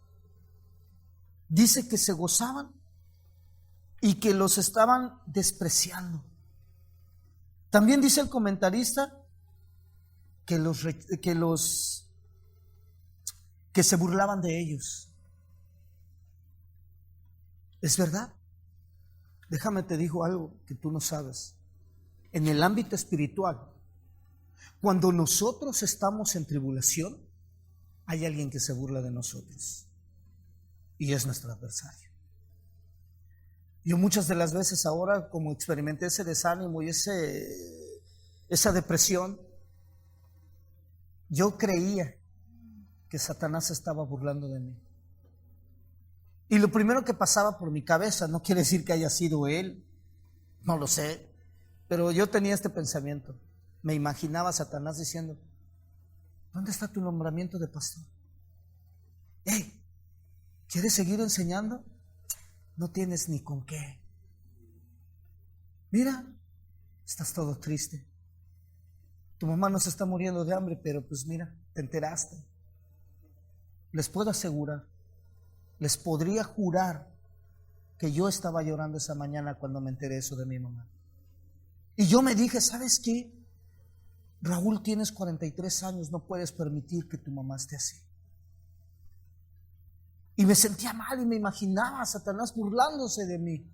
Dice que se gozaban y que los estaban despreciando. También dice el comentarista que se burlaban de ellos. ¿Es verdad? Déjame te digo algo que tú no sabes. En el ámbito espiritual, cuando nosotros estamos en tribulación, hay alguien que se burla de nosotros y es nuestro adversario. Yo muchas de las veces ahora, como experimenté ese desánimo y esa depresión, yo creía que Satanás se estaba burlando de mí. Y lo primero que pasaba por mi cabeza, no quiere decir que haya sido él, no lo sé, pero yo tenía este pensamiento. Me imaginaba a Satanás diciendo: ¿dónde está tu nombramiento de pastor? Hey, ¿quieres seguir enseñando? No tienes ni con qué. Mira, estás todo triste. Tu mamá no se está muriendo de hambre, pero pues mira, te enteraste. Les puedo asegurar, les podría jurar que yo estaba llorando esa mañana cuando me enteré eso de mi mamá. Y yo me dije: ¿sabes qué? Raúl, tienes 43 años, no puedes permitir que tu mamá esté así. Y me sentía mal y me imaginaba a Satanás burlándose de mí.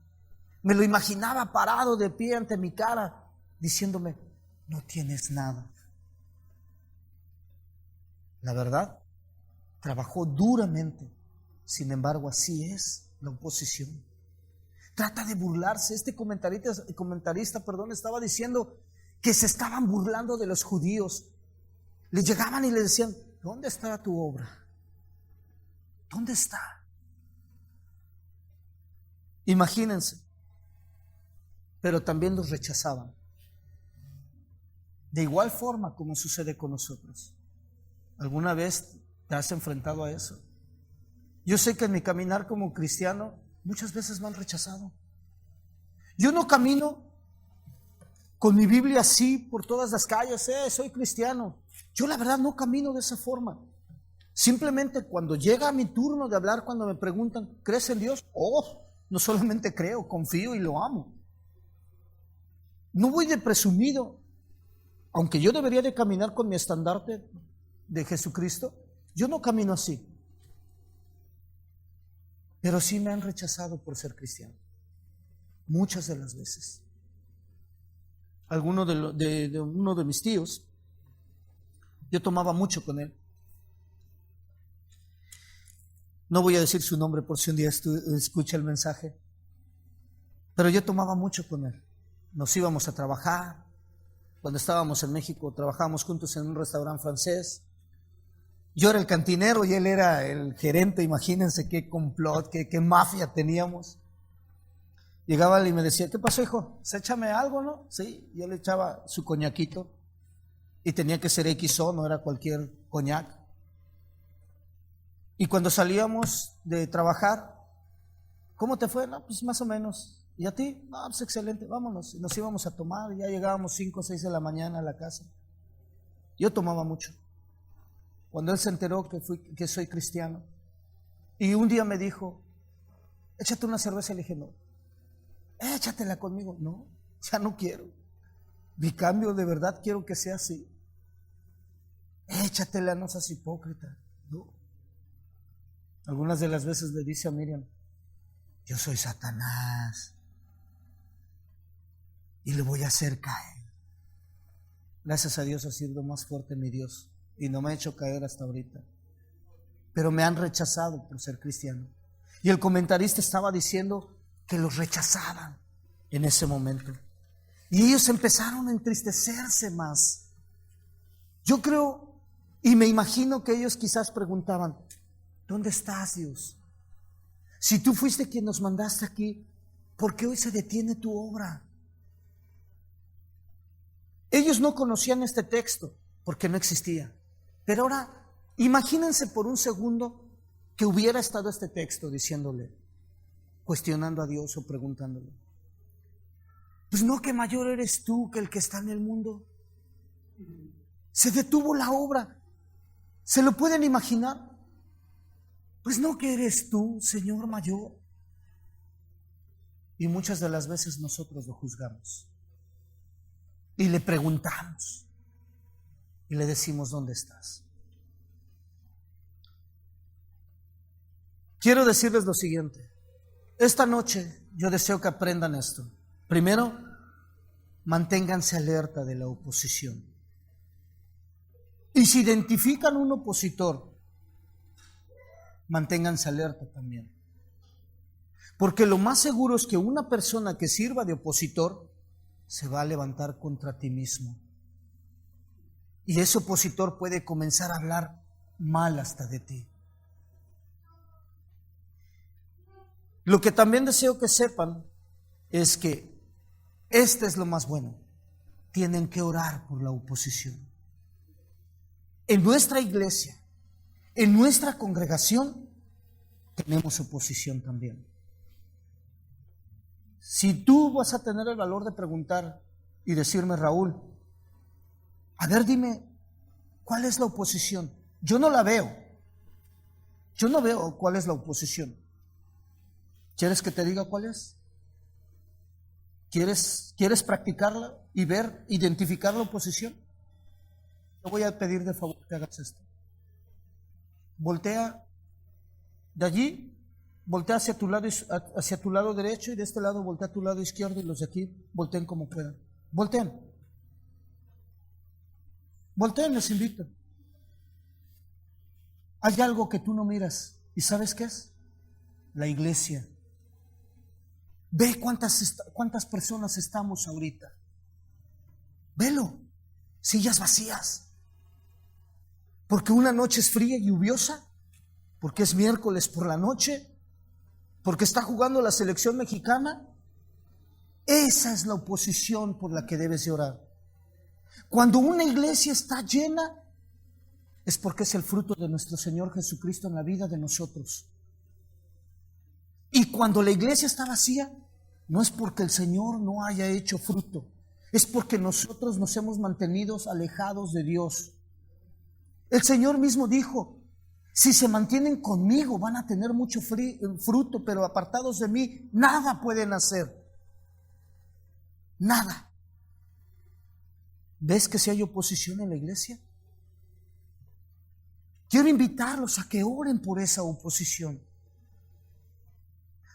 Me lo imaginaba parado de pie ante mi cara, diciéndome: no tienes nada. La verdad, trabajó duramente. Sin embargo, así es la oposición. Trata de burlarse. Este comentarista, estaba diciendo que se estaban burlando de los judíos. Les llegaban y les decían: ¿dónde está tu obra? ¿Dónde está? Imagínense. Pero también los rechazaban. De igual forma como sucede con nosotros. ¿Alguna vez te has enfrentado a eso? Yo sé que en mi caminar como cristiano muchas veces me han rechazado. Yo no camino con mi Biblia así por todas las calles, soy cristiano. Yo la verdad no camino de esa forma. Simplemente cuando llega mi turno de hablar, cuando me preguntan: ¿crees en Dios? No solamente creo, confío y lo amo. No voy de presumido, aunque yo debería de caminar con mi estandarte de Jesucristo. Yo no camino así. Pero sí me han rechazado por ser cristiano. Muchas de las veces. Uno de mis tíos, yo tomaba mucho con él. No voy a decir su nombre por si un día escucha el mensaje. Pero yo tomaba mucho con él. Nos íbamos a trabajar. Cuando estábamos en México, trabajábamos juntos en un restaurante francés. Yo era el cantinero y él era el gerente. Imagínense qué complot, qué mafia teníamos. Llegaba él y me decía: ¿qué pasó, hijo? Échame algo, ¿no? Sí, yo le echaba su coñaquito. Y tenía que ser XO, no era cualquier coñac. Y cuando salíamos de trabajar: ¿cómo te fue? No, pues más o menos. ¿Y a ti? No, pues excelente, vámonos. Y nos íbamos a tomar, y ya llegábamos 5 o 6 de la mañana a la casa. Yo tomaba mucho. Cuando él se enteró que soy cristiano, y un día me dijo: échate una cerveza. Le dije: no. Échatela conmigo. No, ya no quiero. Mi cambio de verdad quiero que sea así. Échatela, no seas hipócrita. No. Algunas de las veces le dice a Miriam: yo soy Satanás y le voy a hacer caer. Gracias a Dios ha sido más fuerte mi Dios y no me ha hecho caer hasta ahorita. Pero me han rechazado por ser cristiano. Y el comentarista estaba diciendo que los rechazaban en ese momento. Y ellos empezaron a entristecerse más. Yo creo y me imagino que ellos quizás preguntaban: ¿dónde estás, Dios? Si tú fuiste quien nos mandaste aquí, ¿por qué hoy se detiene tu obra? Ellos no conocían este texto porque no existía. Pero ahora, imagínense por un segundo que hubiera estado este texto diciéndole, cuestionando a Dios o preguntándole: pues no, que mayor eres tú que el que está en el mundo. Se detuvo la obra. ¿Se lo pueden imaginar? Pues no, que eres tú, Señor mayor. Y muchas de las veces nosotros lo juzgamos. Y le preguntamos. Y le decimos: ¿dónde estás? Quiero decirles lo siguiente. Esta noche yo deseo que aprendan esto. Primero, manténganse alerta de la oposición. Y si identifican un opositor, manténganse alerta también. Porque lo más seguro es que una persona que sirva de opositor se va a levantar contra ti mismo. Y ese opositor puede comenzar a hablar mal hasta de ti. Lo que también deseo que sepan es que este es lo más bueno. Tienen que orar por la oposición. En nuestra iglesia, en nuestra congregación, tenemos oposición también. Si tú vas a tener el valor de preguntar y decirme: Raúl, a ver, dime, ¿cuál es la oposición? Yo no la veo. Yo no veo cuál es la oposición. ¿Quieres que te diga cuál es? ¿Quieres practicarla y ver, identificar la oposición? Te voy a pedir de favor que hagas esto. Voltea de allí, voltea hacia tu lado derecho, y de este lado voltea a tu lado izquierdo, y los de aquí volteen como puedan. Volteen. Volteen, les invito. hay algo que tú no miras. ¿Y sabes qué es? La iglesia. Ve cuántas personas estamos ahorita. Velo, sillas vacías. Porque una noche es fría y lluviosa, porque es miércoles por la noche, porque está jugando la selección mexicana. Esa es la oposición por la que debes de orar. Cuando una iglesia está llena, es porque es el fruto de nuestro Señor Jesucristo en la vida de nosotros. Y cuando la iglesia está vacía, no es porque el Señor no haya hecho fruto, es porque nosotros nos hemos mantenido alejados de Dios. El Señor mismo dijo: si se mantienen conmigo van a tener mucho fruto, pero apartados de mí nada pueden hacer. Nada. ¿Ves que si hay oposición en la iglesia? Quiero invitarlos a que oren por esa oposición.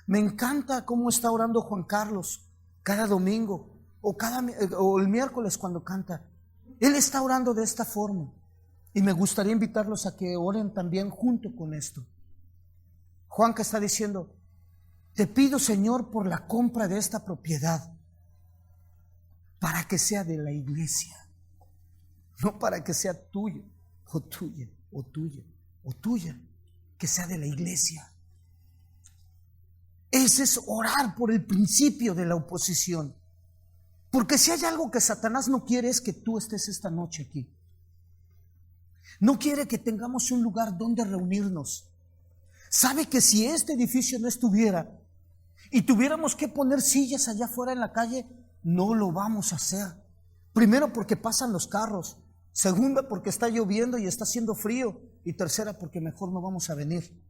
Me encanta cómo está orando Juan Carlos cada domingo o el miércoles cuando canta. Él está orando de esta forma. Y me gustaría invitarlos a que oren también junto con esto. Juan que está diciendo: te pido, Señor, por la compra de esta propiedad, para que sea de la iglesia, no para que sea tuya, o tuya, o tuya, o tuya, que sea de la iglesia. Ese es orar por el principio de la oposición. Porque si hay algo que Satanás no quiere, es que tú estés esta noche aquí. No quiere que tengamos un lugar donde reunirnos. Sabe que si este edificio no estuviera y tuviéramos que poner sillas allá afuera en la calle, no lo vamos a hacer. Primero, porque pasan los carros. Segunda, porque está lloviendo y está haciendo frío. Y tercera, porque mejor no vamos a venir.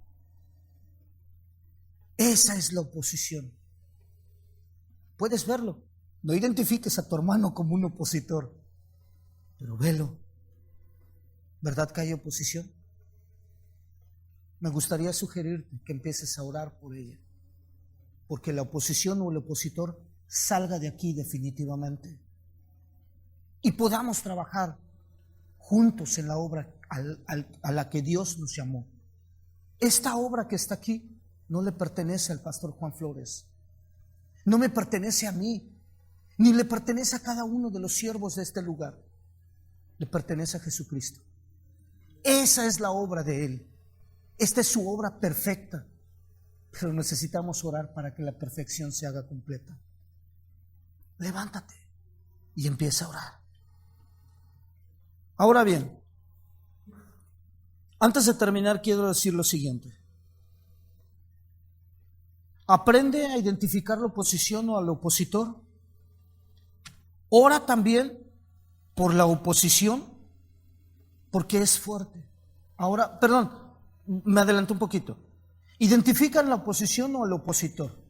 Esa es la oposición. Puedes verlo. No identifiques a tu hermano como un opositor, pero velo. ¿Verdad que hay oposición? Me gustaría sugerirte que empieces a orar por ella, porque la oposición o el opositor salga de aquí definitivamente y podamos trabajar juntos en la obra a la que Dios nos llamó. Esta obra que está aquí no le pertenece al pastor Juan Flores, no me pertenece a mí, ni le pertenece a cada uno de los siervos de este lugar. Le pertenece a Jesucristo. Esa es la obra de Él. Esta es su obra perfecta, pero necesitamos orar para que la perfección se haga completa. Levántate y empieza a orar. Ahora bien, antes de terminar quiero decir lo siguiente. Aprende a identificar la oposición o al opositor. Ora también por la oposición, porque es fuerte. Ahora, perdón, me adelanté un poquito. Identifican la oposición o el opositor.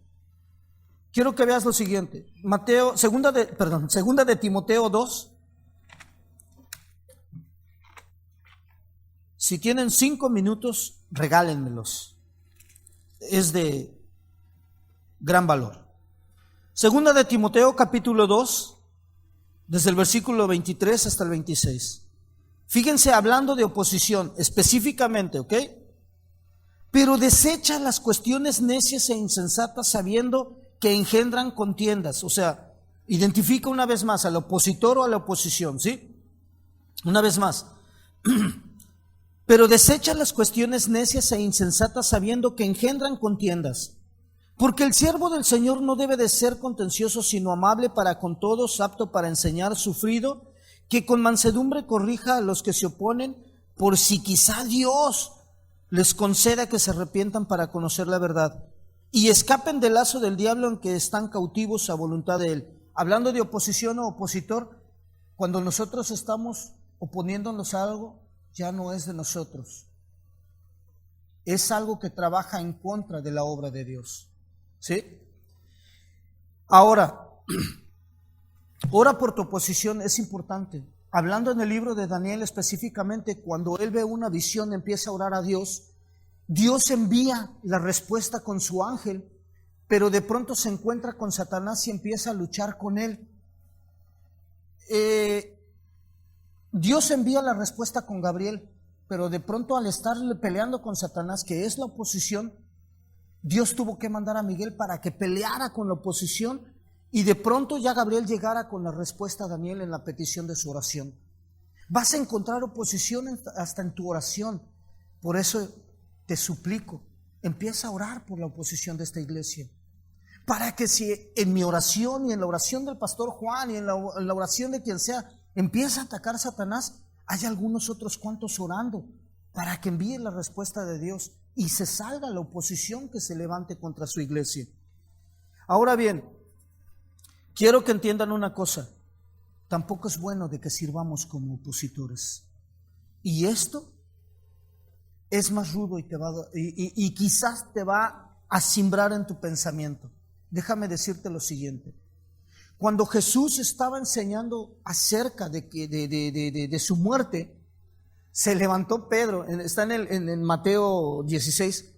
Quiero que veas lo siguiente. Segunda de Timoteo 2. Si tienen 5 minutos, regálenmelos. Es de gran valor. Segunda de Timoteo capítulo 2, desde el versículo 23 hasta el 26. Fíjense, hablando de oposición específicamente, ¿ok? Pero desecha las cuestiones necias e insensatas, sabiendo que engendran contiendas. O sea, identifica una vez más al opositor o a la oposición, ¿sí? Una vez más. Pero desecha las cuestiones necias e insensatas, sabiendo que engendran contiendas. Porque el siervo del Señor no debe de ser contencioso, sino amable para con todos, apto para enseñar, sufrido, que con mansedumbre corrija a los que se oponen, por si quizá Dios les conceda que se arrepientan para conocer la verdad y escapen del lazo del diablo en que están cautivos a voluntad de él. Hablando de oposición o opositor, cuando nosotros estamos oponiéndonos a algo, ya no es de nosotros. Es algo que trabaja en contra de la obra de Dios. ¿Sí? Ahora, ora por tu oposición, es importante. Hablando en el libro de Daniel específicamente, cuando él ve una visión, empieza a orar a Dios. Dios envía la respuesta con su ángel, pero de pronto se encuentra con Satanás y empieza a luchar con él. Dios envía la respuesta con Gabriel, pero de pronto al estar peleando con Satanás, que es la oposición, Dios tuvo que mandar a Miguel para que peleara con la oposición, y de pronto ya Gabriel llegara con la respuesta a Daniel en la petición de su oración. Vas a encontrar oposición hasta en tu oración. Por eso te suplico, empieza a orar por la oposición de esta iglesia, para que si en mi oración y en la oración del pastor Juan y en la oración de quien sea empieza a atacar Satanás, hay algunos otros cuantos orando para que envíe la respuesta de Dios y se salga la oposición que se levante contra su iglesia. Ahora bien, quiero que entiendan una cosa: tampoco es bueno de que sirvamos como opositores. Y esto es más rudo y quizás te va a simbrar en tu pensamiento. Déjame decirte lo siguiente. Cuando Jesús estaba enseñando acerca de su muerte, se levantó Pedro, está en Mateo 16,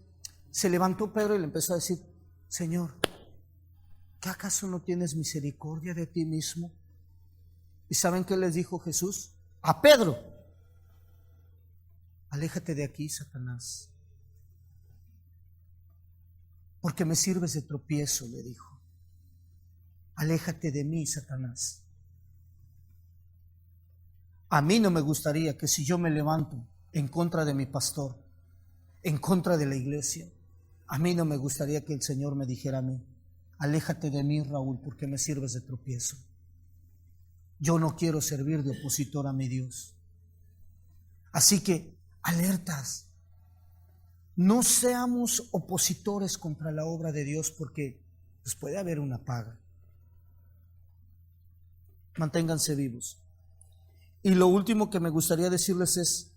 se levantó Pedro y le empezó a decir: Señor, ¿qué acaso no tienes misericordia de ti mismo? ¿Y saben qué les dijo Jesús? A Pedro: aléjate de aquí, Satanás, porque me sirves de tropiezo, le dijo. Aléjate de mí, Satanás. A mí no me gustaría que si yo me levanto en contra de mi pastor, en contra de la iglesia, a mí no me gustaría que el Señor me dijera a mí: aléjate de mí, Raúl, porque me sirves de tropiezo. Yo no quiero servir de opositor a mi Dios. Así que, alertas. No seamos opositores contra la obra de Dios, porque pues puede haber una paga. Manténganse vivos. Y lo último que me gustaría decirles es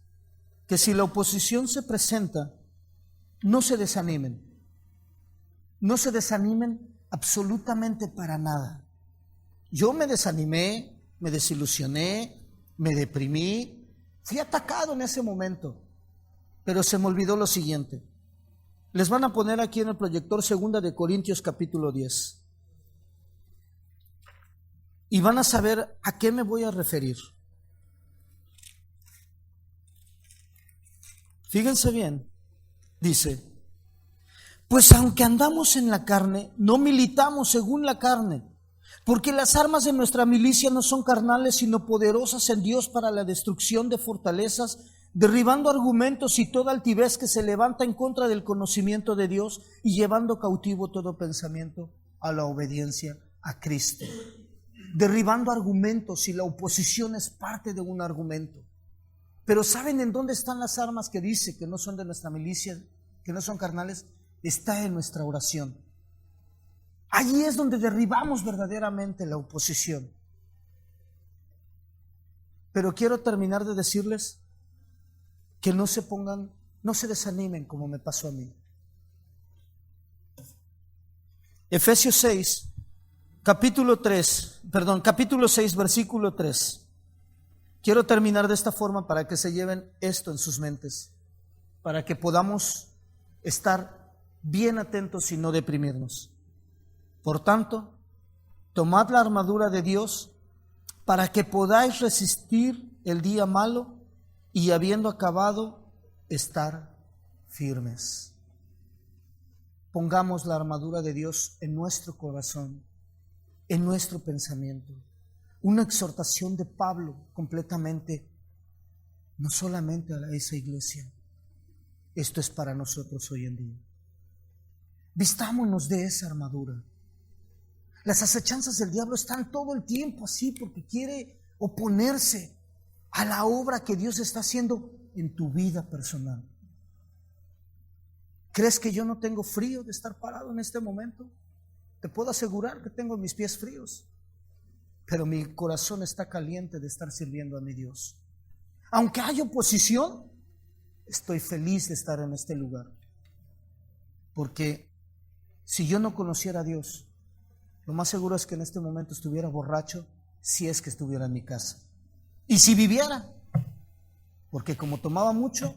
que si la oposición se presenta, no se desanimen. No se desanimen absolutamente para nada. Yo me desanimé, me desilusioné, me deprimí, fui atacado en ese momento, pero se me olvidó lo siguiente. Les van a poner aquí en el proyector 2 Corintios capítulo 10. Y van a saber a qué me voy a referir. Fíjense bien, dice: pues aunque andamos en la carne, no militamos según la carne, porque las armas de nuestra milicia no son carnales, sino poderosas en Dios para la destrucción de fortalezas, derribando argumentos y toda altivez que se levanta en contra del conocimiento de Dios y llevando cautivo todo pensamiento a la obediencia a Cristo. Derribando argumentos, y la oposición es parte de un argumento. Pero ¿saben en dónde están las armas que dice que no son de nuestra milicia, que no son carnales? Está en nuestra oración. Allí es donde derribamos verdaderamente la oposición. Pero quiero terminar de decirles que no se desanimen como me pasó a mí. Efesios 6, capítulo 6, versículo 3. Quiero terminar de esta forma para que se lleven esto en sus mentes, para que podamos estar bien atentos y no deprimirnos. Por tanto, tomad la armadura de Dios para que podáis resistir el día malo y, habiendo acabado, estar firmes. Pongamos la armadura de Dios en nuestro corazón, en nuestro pensamiento. Una exhortación de Pablo completamente, no solamente a esa iglesia. Esto es para nosotros hoy en día. Vistámonos de esa armadura. Las acechanzas del diablo están todo el tiempo así, porque quiere oponerse a la obra que Dios está haciendo en tu vida personal. ¿Crees que yo no tengo frío de estar parado en este momento? Te puedo asegurar que tengo mis pies fríos, pero mi corazón está caliente de estar sirviendo a mi Dios. Aunque haya oposición, estoy feliz de estar en este lugar, porque si yo no conociera a Dios, lo más seguro es que en este momento estuviera borracho, si es que estuviera en mi casa. Y si viviera, porque como tomaba mucho,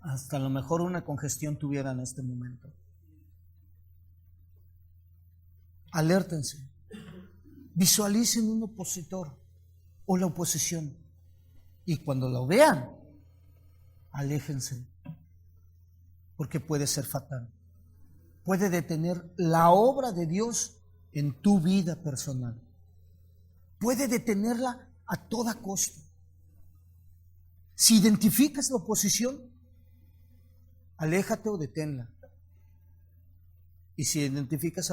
hasta a lo mejor una congestión tuviera en este momento. Alértense. Visualicen un opositor o la oposición. Y cuando lo vean, aléjense, porque puede ser fatal. Puede detener la obra de Dios en tu vida personal. Puede detenerla a toda costa. Si identificas la oposición, aléjate o deténla. Y si identificas